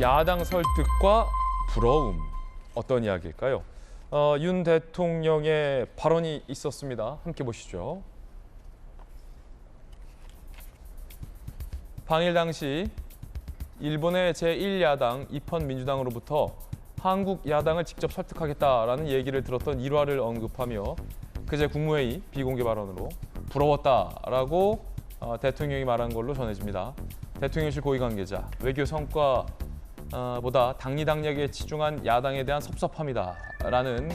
야당 설득과 부러움, 어떤 이야기일까요? 윤 대통령의 발언이 있었습니다. 함께 보시죠. 방일 당시 일본의 제1야당 입헌민주당으로부터 한국 야당을 직접 설득하겠다라는 얘기를 들었던 일화를 언급하며 그제 국무회의 비공개 발언으로 부러웠다라고 대통령이 말한 걸로 전해집니다. 대통령실 고위 관계자, 외교 성과보다 당리당략에 치중한 야당에 대한 섭섭함이다라는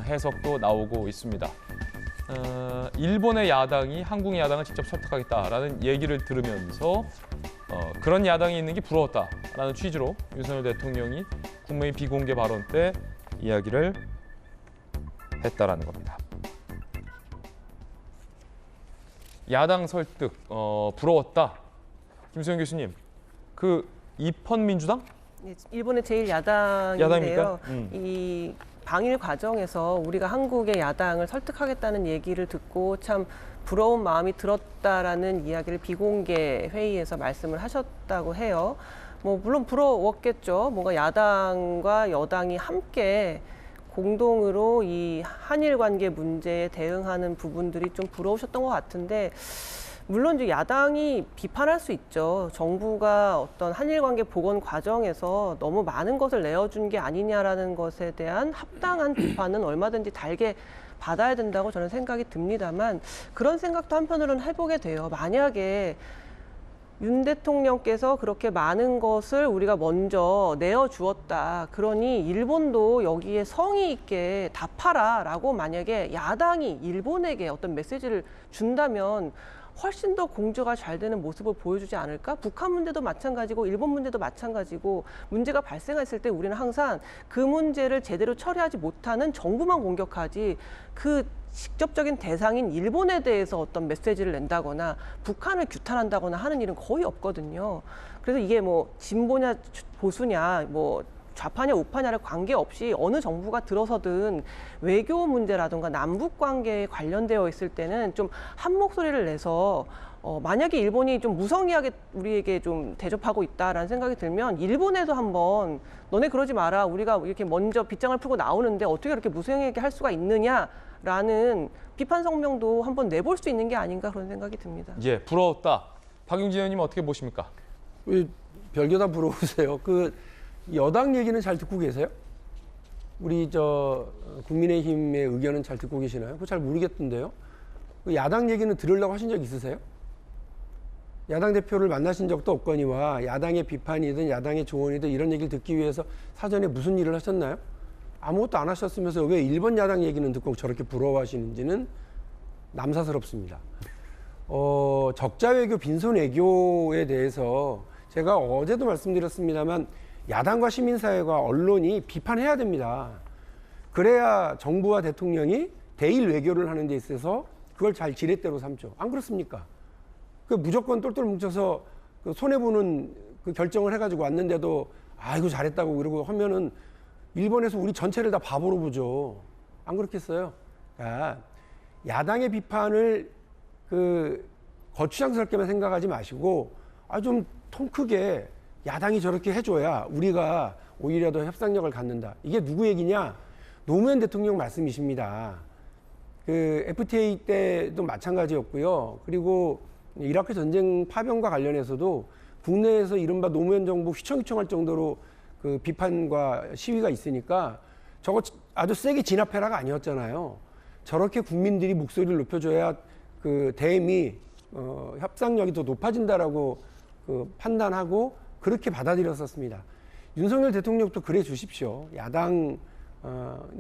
해석도 나오고 있습니다. 일본의 야당이 한국의 야당을 직접 설득하겠다라는 얘기를 들으면서 그런 야당이 있는 게 부러웠다라는 취지로 윤석열 대통령이 국무회의 비공개 발언 때 이야기를 했다라는 겁니다. 야당 설득 부러웠다. 김소영 교수님, 그 입헌민주당? 일본의 제1야당인데요. 야당입니까? 이 방일 과정에서 우리가 한국의 야당을 설득하겠다는 얘기를 듣고 참 부러운 마음이 들었다라는 이야기를 비공개 회의에서 말씀을 하셨다고 해요. 물론 부러웠겠죠. 뭔가 야당과 여당이 함께 공동으로 이 한일 관계 문제에 대응하는 부분들이 좀 부러우셨던 것 같은데, 물론 이제 야당이 비판할 수 있죠. 정부가 어떤 한일 관계 복원 과정에서 너무 많은 것을 내어준 게 아니냐라는 것에 대한 합당한 비판은 얼마든지 달게 받아야 된다고 저는 생각이 듭니다만, 그런 생각도 한편으로는 해보게 돼요. 만약에 윤 대통령께서 그렇게 많은 것을 우리가 먼저 내어주었다. 그러니 일본도 여기에 성의 있게 답하라라고 만약에 야당이 일본에게 어떤 메시지를 준다면 훨씬 더 공조가 잘 되는 모습을 보여주지 않을까? 북한 문제도 마찬가지고 일본 문제도 마찬가지고, 문제가 발생했을 때 우리는 항상 그 문제를 제대로 처리하지 못하는 정부만 공격하지, 그 직접적인 대상인 일본에 대해서 어떤 메시지를 낸다거나 북한을 규탄한다거나 하는 일은 거의 없거든요. 그래서 이게 진보냐 보수냐 좌파냐 우파냐를 관계없이 어느 정부가 들어서든 외교 문제라든가 남북 관계에 관련되어 있을 때는 좀 한 목소리를 내서 만약에 일본이 좀 무성의하게 우리에게 좀 대접하고 있다라는 생각이 들면 일본에도 한번 너네 그러지 마라, 우리가 이렇게 먼저 빗장을 풀고 나오는데 어떻게 그렇게 무성의하게 할 수가 있느냐라는 비판 성명도 한번 내볼 수 있는 게 아닌가, 그런 생각이 듭니다. 예, 부러웠다. 박용진 의원님 어떻게 보십니까? 별게 다 부러우세요. 여당 얘기는 잘 듣고 계세요? 우리 국민의힘의 의견은 잘 듣고 계시나요? 그거 잘 모르겠던데요. 야당 얘기는 들으려고 하신 적 있으세요? 야당 대표를 만나신 적도 없거니와 야당의 비판이든 야당의 조언이든 이런 얘기를 듣기 위해서 사전에 무슨 일을 하셨나요? 아무것도 안 하셨으면서 왜 일본 야당 얘기는 듣고 저렇게 부러워하시는지는 남사스럽습니다. 적자 외교, 빈손 외교에 대해서 제가 어제도 말씀드렸습니다만 야당과 시민사회가 언론이 비판해야 됩니다. 그래야 정부와 대통령이 대일 외교를 하는 데 있어서 그걸 잘 지렛대로 삼죠. 안 그렇습니까? 무조건 똘똘 뭉쳐서 손해보는 결정을 해가지고 왔는데도 아이고 잘했다고 그러고 하면은 일본에서 우리 전체를 다 바보로 보죠. 안 그렇겠어요? 그러니까 야당의 비판을 거추장스럽게만 생각하지 마시고 좀 통 크게 야당이 저렇게 해줘야 우리가 오히려 더 협상력을 갖는다. 이게 누구 얘기냐? 노무현 대통령 말씀이십니다. FTA 때도 마찬가지였고요. 그리고 이라크 전쟁 파병과 관련해서도 국내에서 이른바 노무현 정부 휘청휘청할 정도로 비판과 시위가 있으니까 저거 아주 세게 진압해라가 아니었잖아요. 저렇게 국민들이 목소리를 높여줘야 대미 협상력이 더 높아진다라고 판단하고 그렇게 받아들였었습니다. 윤석열 대통령도 그래 주십시오. 야당의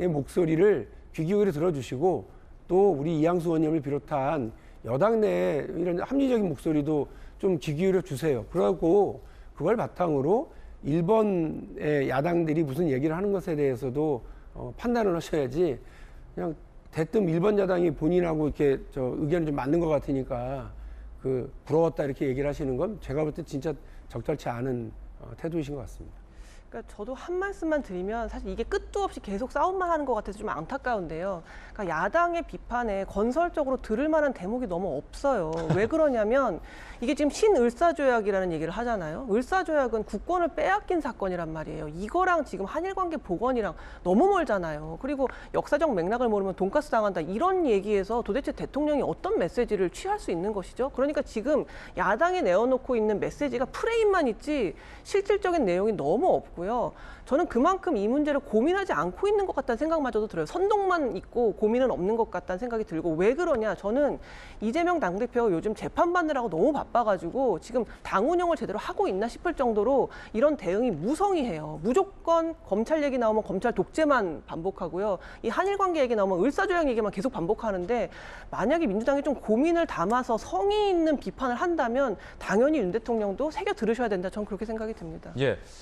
목소리를 귀 기울여 들어주시고 또 우리 이양수 의원님을 비롯한 여당 내 이런 합리적인 목소리도 좀 귀 기울여 주세요. 그러고 그걸 바탕으로 일본의 야당들이 무슨 얘기를 하는 것에 대해서도 판단을 하셔야지, 그냥 대뜸 일본 야당이 본인하고 이렇게 의견이 좀 맞는 것 같으니까 부러웠다 이렇게 얘기를 하시는 건 제가 볼 때 진짜 적절치 않은 태도이신 것 같습니다. 그러니까 저도 한 말씀만 드리면 사실 이게 끝도 없이 계속 싸움만 하는 것 같아서 좀 안타까운데요. 그러니까 야당의 비판에 건설적으로 들을 만한 대목이 너무 없어요. 왜 그러냐면 이게 지금 신을사조약이라는 얘기를 하잖아요. 을사조약은 국권을 빼앗긴 사건이란 말이에요. 이거랑 지금 한일 관계 복원이랑 너무 멀잖아요. 그리고 역사적 맥락을 모르면 돈가스 당한다 이런 얘기에서 도대체 대통령이 어떤 메시지를 취할 수 있는 것이죠? 그러니까 지금 야당이 내어놓고 있는 메시지가 프레임만 있지 실질적인 내용이 너무 없고요. 저는 그만큼 이 문제를 고민하지 않고 있는 것 같다는 생각마저도 들어요. 선동만 있고 고민은 없는 것 같다는 생각이 들고 왜 그러냐? 저는 이재명 당대표가 요즘 재판받느라고 너무 바빠가지고 지금 당 운영을 제대로 하고 있나 싶을 정도로 이런 대응이 무성의해요. 무조건 검찰 얘기 나오면 검찰 독재만 반복하고요. 이 한일 관계 얘기 나오면 을사조약 얘기만 계속 반복하는데 만약에 민주당이 좀 고민을 담아서 성의 있는 비판을 한다면 당연히 윤 대통령도 새겨 들으셔야 된다. 저는 그렇게 생각이 듭니다. 예.